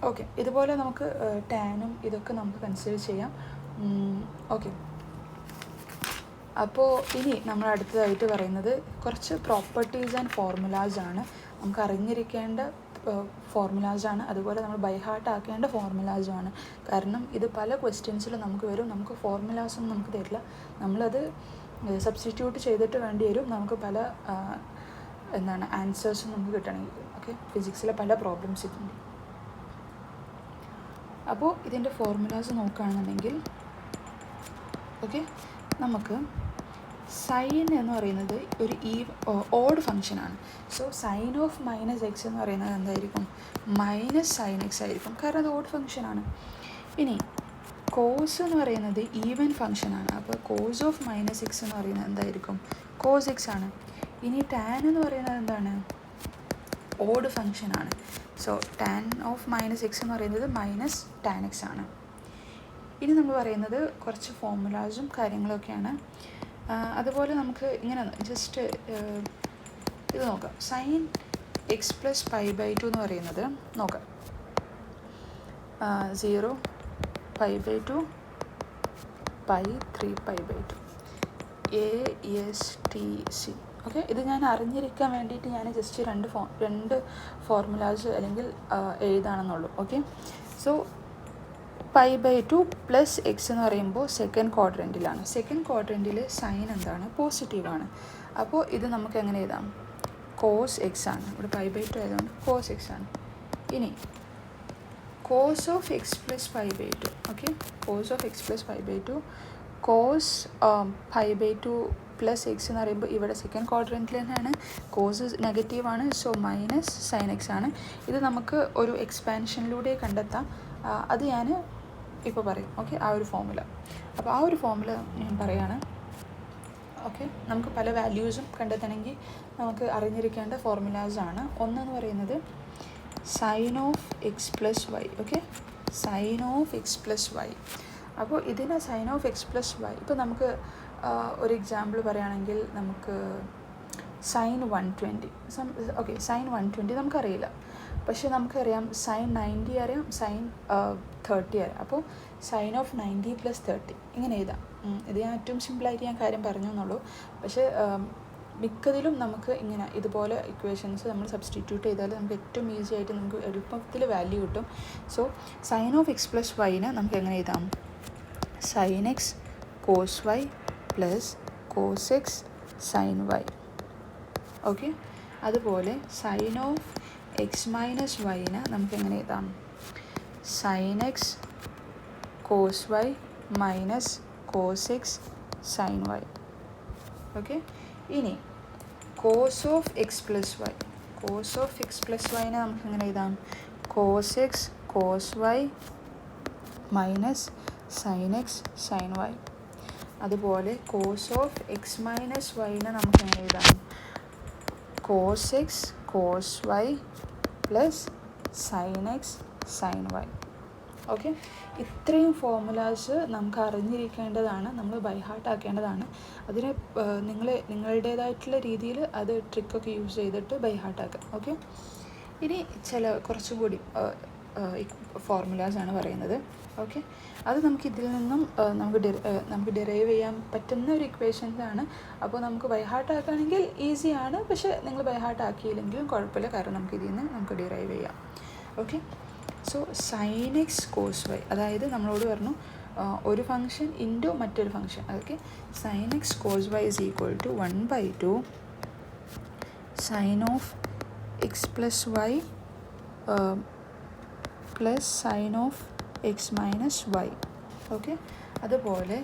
ഓക്കെ, ഇതുപോലെ നമുക്ക് ടാനും ഇതൊക്കെ നമുക്ക് കൺസിഡർ ചെയ്യാം. ഓക്കെ, അപ്പോൾ ഇനി നമ്മൾ അടുത്തതായിട്ട് പറയുന്നത് കുറച്ച് പ്രോപ്പർട്ടീസ് ആൻഡ് ഫോർമുലാസ് ആണ്, നമുക്ക് അറിഞ്ഞിരിക്കേണ്ട ഫോർമുലാസാണ്, അതുപോലെ നമ്മൾ ബൈ ഹാർട്ട് ആക്കേണ്ട ഫോർമുലാസുമാണ്. കാരണം ഇത് പല ക്വസ്റ്റ്യൻസിലും നമുക്ക് വരും, നമുക്ക് ഫോർമുലാസൊന്നും നമുക്ക് തരില്ല, നമ്മളത് സബ്സ്റ്റിറ്റ്യൂട്ട് ചെയ്തിട്ട് വേണ്ടി വരും നമുക്ക് പല ആൻസേഴ്സും നമുക്ക് കിട്ടണമെങ്കിൽ. ഓക്കെ, ഫിസിക്സിലെ പല പ്രോബ്ലംസ് ഇതുണ്ട്. അപ്പോൾ ഇതിൻ്റെ ഫോർമുലാസ് നോക്കുകയാണെന്നുണ്ടെങ്കിൽ ഓക്കെ, നമുക്ക് സൈൻ എന്ന് പറയുന്നത് ഒരു ഓഡ് ഫംഗ്ഷനാണ്. So sine of minus X എന്ന് പറയുന്നത് എന്തായിരിക്കും, മൈനസ് സൈൻ എക്സ് ആയിരിക്കും, കാരണം അത് ഓഡ് ഫംഗ്ഷനാണ്. ഇനി കോസ് എന്ന് പറയുന്നത് ഈവൻ ഫംഗ്ഷനാണ്. അപ്പോൾ കോസ് ഓഫ് മൈനസ് എക്സ് എന്ന് പറയുന്നത് എന്തായിരിക്കും, കോസ് എക്സ് ആണ്. ഇനി ടാൻ എന്ന് പറയുന്നത് എന്താണ്, ഓഡ് ഫംഗ്ഷനാണ്. So tan of minus X എന്ന് പറയുന്നത് മൈനസ് ടാൻ എക്സ് ആണ്. ഇനി നമ്മൾ പറയുന്നത് കുറച്ച് ഫോർമുലാസും കാര്യങ്ങളൊക്കെയാണ്. അതുപോലെ നമുക്ക് ഇങ്ങനെ ജസ്റ്റ് ഇത് നോക്കാം, sine x plus pi by 2 എന്ന് പറയുന്നത് നോക്കാം, 0 pi by 2 pi 3 pi by 2 ASTC. Okay, ഇത് ഞാൻ അറിഞ്ഞിരിക്കാൻ വേണ്ടിയിട്ട് ഞാൻ ജസ്റ്റ് രണ്ട് ഫോർമുലാസ് അല്ലെങ്കിൽ എഴുതാണെന്നുള്ളൂ. Okay, so pi by 2 plus x എന്ന് പറയുമ്പോൾ സെക്കൻഡ് ക്വാഡ്രൻറ്റിലാണ്. സെക്കൻഡ് ക്വാഡ്രൻറ്റിൽ സൈൻ എന്താണ്, പോസിറ്റീവാണ്. അപ്പോൾ ഇത് നമുക്ക് എങ്ങനെ എഴുതാം, കോസ് എക്സ് ആണ്. ഇവിടെ പൈ ബൈ 2 ആയതുകൊണ്ട് കോസ് എക്സ് ആണ്. ഇനി cos of x plus pi by 2. Okay, cos of x plus pi by 2 cos pi by 2 plus x എന്ന് പറയുമ്പോൾ ഇവിടെ സെക്കൻഡ് ക്വാഡ്രൻറ്റിൽ തന്നെയാണ്, കോസ് നെഗറ്റീവാണ്. സോ മൈനസ് സൈൻ എക്സ് ആണ്. ഇത് നമുക്ക് ഒരു എക്സ്പാൻഷനിലൂടെ കണ്ടെത്താം, അത് ഞാൻ ഇപ്പോൾ പറയും. ഓക്കെ, ആ ഒരു ഫോർമുല. അപ്പോൾ ആ ഒരു ഫോർമുല ഞാൻ പറയാണ്. ഓക്കെ, നമുക്ക് പല വാല്യൂസും കണ്ടെത്തണമെങ്കിൽ നമുക്ക് അറിഞ്ഞിരിക്കേണ്ട ഫോർമുലാസാണ്. ഒന്നെന്ന് പറയുന്നത് sine of x plus y. Okay, sine of x plus y. അപ്പോൾ ഇതിന് sine of x plus y, ഇപ്പോൾ നമുക്ക് ഒരു എക്സാമ്പിൾ പറയുകയാണെങ്കിൽ നമുക്ക് സൈൻ 120. ഓക്കെ, സൈൻ 120 നമുക്കറിയില്ല, പക്ഷേ നമുക്കറിയാം സൈൻ 90 അറിയാം, സൈൻ 30 അറിയാം. അപ്പോൾ സൈൻ ഓഫ് 90 + 30 ഇങ്ങനെ എഴുതാം. ഇത് ഞാൻ ഏറ്റവും സിമ്പിളായിട്ട് ഞാൻ കാര്യം പറഞ്ഞു എന്നുള്ളൂ. പക്ഷേ മിക്കതിലും നമുക്ക് ഇങ്ങനെ ഇതുപോലെ ഇക്വേഷൻസ് നമ്മൾ സബ്സ്റ്റിറ്റ്യൂട്ട് ചെയ്താൽ നമുക്ക് ഏറ്റവും ഈസി ആയിട്ട് നമുക്ക് എളുപ്പത്തിൽ വാല്യൂ കിട്ടും. So sine of x plus വൈനെ നമുക്ക് എങ്ങനെ എഴുതാം? Sine X cos y plus cos x sine y. Okay, അതുപോലെ സൈൻ ഓഫ് എക്സ് മൈനസ് വൈനെ നമുക്ക് എങ്ങനെ എഴുതാം? Sine X cos y minus cos x sine y. Okay, ഇനി cos of x plus y, cos of x plus വൈനെ നമുക്ക് എങ്ങനെ എഴുതാം? Cos x cos y minus sine x sine y. അതുപോലെ കോസ് ഓഫ് എക്സ് മൈനസ് വൈനെ നമുക്ക് എങ്ങനെ എഴുതാം? Cos x cos y plus sine x sine y. Okay, ഇത്രയും ഫോർമുലാസ് നമുക്ക് അറിഞ്ഞിരിക്കേണ്ടതാണ്, നമ്മൾ ബൈ ഹാർട്ട് ആക്കേണ്ടതാണ്. അതിന് നിങ്ങളുടേതായിട്ടുള്ള രീതിയിൽ അത് ട്രിക്കൊക്കെ യൂസ് ചെയ്തിട്ട് ബൈ ഹാർട്ട് ആക്കാം. ഓക്കെ, ഇനി കുറച്ചും കൂടി ഫോർമുലാസാണ് പറയുന്നത്. ഓക്കെ, അത് നമുക്ക് ഇതിൽ നിന്നും നമുക്ക് ഡിറൈവ് ചെയ്യാൻ പറ്റുന്ന ഒരു ഇക്വേഷൻസാണ്. അപ്പോൾ നമുക്ക് ബൈ ഹാർട്ട് ആക്കുകയാണെങ്കിൽ ഈസിയാണ്, പക്ഷേ നിങ്ങൾ ബൈ ഹാർട്ട് ആക്കിയില്ലെങ്കിലും കുഴപ്പമില്ല, കാരണം നമുക്ക് ഇതിൽ നിന്ന് നമുക്ക് ഡിറൈവ് ചെയ്യാം. Okay, so sine X cos y, അതായത് നമ്മളോട് പറഞ്ഞു ഒരു ഫംഗ്ഷൻ ഇൻറ്റു മറ്റൊരു function. Okay, sine X cos y is equal to 1/2 sine of x plus y plus sine of x minus y. Okay, അതുപോലെ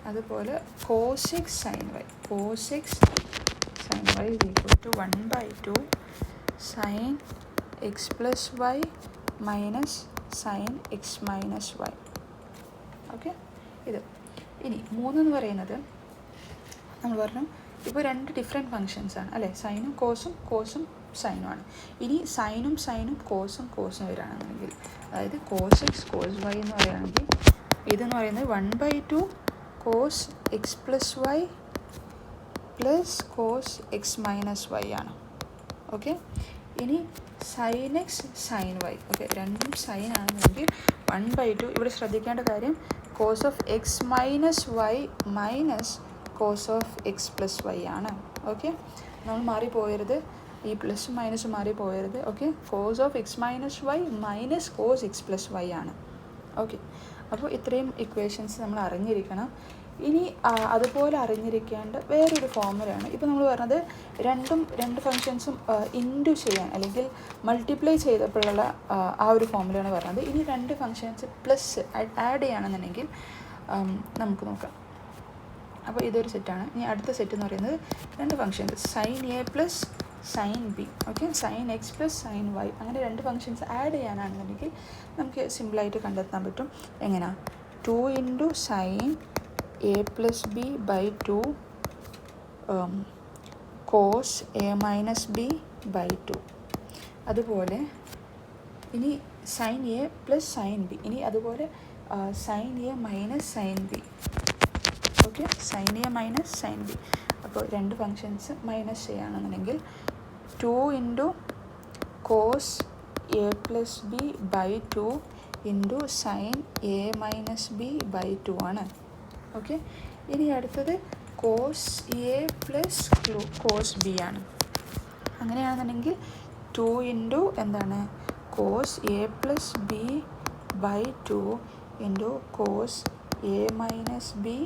അതുപോലെ cos x sine y, cos x sine y is equal to 1/2 sine x plus y minus sine x minus y. Okay, ഇത് ഇനി 3 എന്ന് പറയുന്നത് നമ്മൾ പറഞ്ഞു ഇപ്പോൾ 2 different ഫങ്ഷൻസാണ് അല്ലേ, സൈനും കോസും സൈനുമാണ്. ഇനി സൈനും കോസും വരികയാണെന്നുണ്ടെങ്കിൽ, അതായത് കോസ് എക്സ് കോസ് വൈ എന്ന് പറയുകയാണെങ്കിൽ ഇതെന്ന് പറയുന്നത് 1/2 cos x plus y plus cos x minus y ആണ്. ഓക്കെ, ഇനി sine x sine y. Okay, രണ്ടും സൈൻ ആണെന്നുണ്ടെങ്കിൽ 1/2, ഇവിടെ ശ്രദ്ധിക്കേണ്ട കാര്യം cos of x minus y minus cos of x plus y ആണ്. ഓക്കെ, നമ്മൾ മാറിപ്പോയരുത്, ഈ പ്ലസും മൈനസും മാറിപ്പോയരുത്. Okay, cos of x minus y minus cos x plus y ആണ്. ഓക്കെ, അപ്പോൾ ഇത്രയും ഇക്വേഷൻസ് നമ്മൾ അറിഞ്ഞിരിക്കണം. ഇനി അതുപോലെ അറിഞ്ഞിരിക്കേണ്ട വേറൊരു ഫോർമുലയാണ് ഇപ്പോൾ നമ്മൾ പറഞ്ഞത്, രണ്ട് ഫങ്ഷൻസും ഇൻറ്റു ചെയ്യാൻ അല്ലെങ്കിൽ മൾട്ടിപ്ലൈ ചെയ്തപ്പോഴുള്ള ആ ഒരു ഫോർമുലയാണ് പറഞ്ഞത്. ഇനി 2 ഫങ്ഷൻസ് പ്ലസ് ആഡ് ചെയ്യുകയാണെന്നുണ്ടെങ്കിൽ നമുക്ക് നോക്കാം. അപ്പോൾ ഇതൊരു സെറ്റാണ്. ഇനി അടുത്ത സെറ്റ് എന്ന് പറയുന്നത് 2 functions sine A plus sine B. Okay, sine x plus sine y, അങ്ങനെ 2 ഫങ്ഷൻസ് ആഡ് ചെയ്യാനാണെന്നുണ്ടെങ്കിൽ നമുക്ക് സിമ്പിളായിട്ട് കണ്ടെത്താൻ പറ്റും. എങ്ങനെയാണ്? 2 into sine A plus B by 2 cos A minus B by 2. അതുപോലെ ഇനി sine A plus sine B, ഇനി അതുപോലെ sine A minus sine B. Okay, sine A minus sine B. അപ്പോൾ 2 ഫങ്ഷൻസ് മൈനസ് ചെയ്യുകയാണെന്നുണ്ടെങ്കിൽ 2 into cos A plus B by 2 into sine A minus B by 2 ആണ്. Okay, ഇനി അടുത്തത് cos A plus cos B ആണ്. അങ്ങനെയാണെന്നുണ്ടെങ്കിൽ 2 into എന്താണ് cos A plus B by 2 into cos A minus B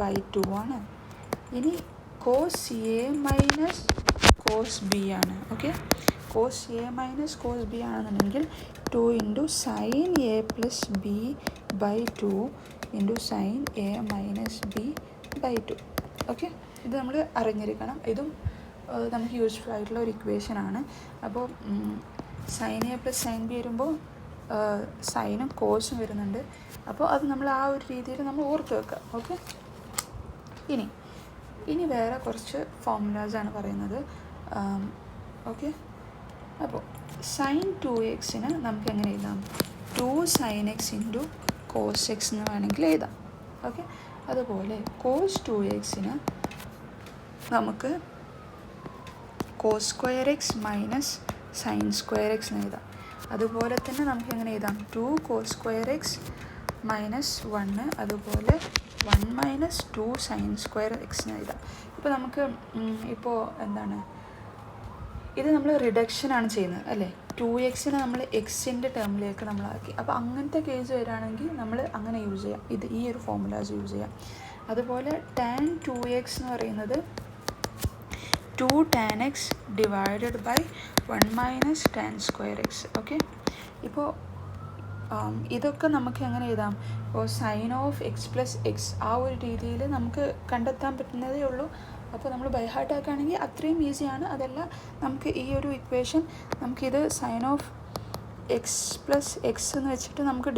by 2 ആണ്. ഇനി cos A minus cos B ആണ്. Okay, cos A minus cos B ആണെന്നുണ്ടെങ്കിൽ 2 into sine A plus B by 2 into sine A minus B by 2. Okay, ഇത് നമ്മൾ അറിഞ്ഞിരിക്കണം. ഇതും നമുക്ക് useful ആയിട്ടുള്ള ഒരു ഇക്വേഷനാണ്. അപ്പോൾ sine A plus sine B വരുമ്പോൾ സൈനും കോസും വരുന്നുണ്ട്. അപ്പോൾ അത് നമ്മൾ ആ ഒരു രീതിയിൽ നമ്മൾ ഓർത്ത് വെക്കുക. ഓക്കെ, ഇനി വേറെ കുറച്ച് ഫോർമുലാസാണ് പറയുന്നത്. ഓക്കെ, അപ്പോൾ സൈൻ 2x നമുക്ക് എങ്ങനെ എഴുതാം? 2 sin x into cos x എന്ന് വേണമെങ്കിൽ എഴുതാം. ഓക്കെ, അതുപോലെ കോസ് 2x നമുക്ക് cos square x minus sine square x എന്ന് എഴുതാം. അതുപോലെ തന്നെ നമുക്ക് എങ്ങനെ എഴുതാം? 2 കോസ് സ്ക്വയർ എക്സ് മൈനസ് 1, അതുപോലെ 1 മൈനസ് 2 സൈൻ സ്ക്വയർ എക്സ് എന്ന് എഴുതാം. ഇപ്പോൾ നമുക്ക് ഇപ്പോൾ എന്താണ്, ഇത് നമ്മൾ റിഡക്ഷനാണ് ചെയ്യുന്നത് അല്ലേ? 2x നമ്മൾ എക്സിൻ്റെ ടേമിലേക്ക് നമ്മളാക്കി. അപ്പോൾ അങ്ങനത്തെ കേസ് വരികയാണെങ്കിൽ നമ്മൾ അങ്ങനെ യൂസ് ചെയ്യാം, ഈ ഒരു ഫോർമുലാസ് യൂസ് ചെയ്യാം. അതുപോലെ tan 2x എന്ന് പറയുന്നത് 2 tan x divided by 1 minus tan square x. Okay, ഇപ്പോൾ ഇതൊക്കെ നമുക്ക് എങ്ങനെ എഴുതാം? ഇപ്പോൾ sine of x plus x ആ ഒരു രീതിയിൽ നമുക്ക് കണ്ടെത്താൻ പറ്റുന്നതേ ഉള്ളൂ. അപ്പോൾ നമ്മൾ ബൈ ഹാർട്ട് ആക്കുകയാണെങ്കിൽ അത്രയും ഈസിയാണ്. അതല്ല, നമുക്ക് ഈ ഒരു ഇക്വേഷൻ നമുക്കിത് sine of x plus x എന്ന് വെച്ചിട്ട് നമുക്ക്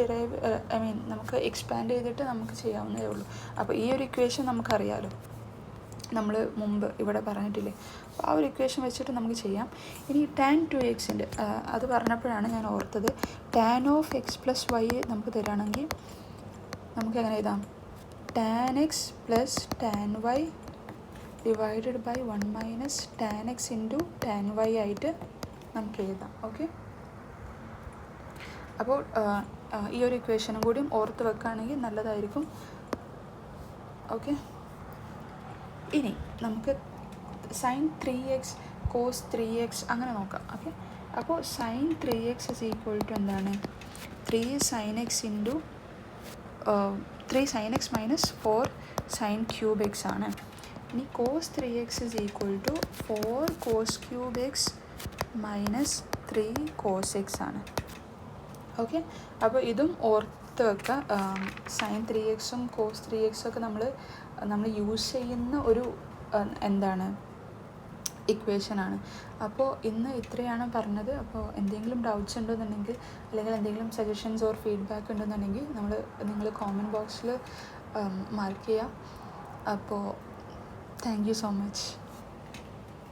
നമുക്ക് എക്സ്പാൻഡ് ചെയ്തിട്ട് നമുക്ക് ചെയ്യാവുന്നതേ ഉള്ളൂ. അപ്പോൾ ഈ ഒരു ഇക്വേഷൻ നമുക്കറിയാമല്ലോ, നമ്മൾ മുമ്പ് ഇവിടെ പറഞ്ഞിട്ടില്ലേ? അപ്പോൾ ആ ഒരു ഇക്വേഷൻ വെച്ചിട്ട് നമുക്ക് ചെയ്യാം. ഇനി tan 2x അത് പറഞ്ഞപ്പോഴാണ് ഞാൻ ഓർത്തത്. tan of x plus y നമുക്ക് തരികയാണെങ്കിൽ നമുക്ക് എങ്ങനെ എഴുതാം? tan x plus tan y divided by 1 minus tan x into tan y ആയിട്ട് നമുക്ക് എഴുതാം. ഓക്കെ, അപ്പോൾ ഈ ഒരു ഇക്വേഷനും കൂടിയും ഓർത്ത് വെക്കുകയാണെങ്കിൽ നല്ലതായിരിക്കും. ഓക്കെ, ഇനി നമുക്ക് സൈൻ 3x കോസ് 3x അങ്ങനെ നോക്കാം. ഓക്കെ, അപ്പോൾ sign 3x is equal to എന്താണ്? 3 sin x into 3 sin x minus 4 sin cube x ആണ്. ഇനി cos 3x is equal to 4 cos cube x minus 3 cos X ആണ്. Okay, അപ്പോൾ ഇതും ഓർത്ത് വെക്കുക. സൈൻ 3x കോസ് 3x ഒക്കെ നമ്മൾ യൂസ് ചെയ്യുന്ന ഒരു എന്താണ് ഇക്വേഷനാണ്. അപ്പോൾ ഇന്ന് ഇത്രയാണ് പറഞ്ഞത്. അപ്പോൾ എന്തെങ്കിലും ഡൗട്ട്സ് ഉണ്ടെന്നുണ്ടെങ്കിൽ, അല്ലെങ്കിൽ എന്തെങ്കിലും സജഷൻസ് ഓർ ഫീഡ്ബാക്ക് ഉണ്ടെന്നുണ്ടെങ്കിൽ നിങ്ങൾ കോമൻറ്റ് ബോക്സിൽ മാർക്ക് ചെയ്യാം. അപ്പോൾ താങ്ക് യു സോ മച്ച്.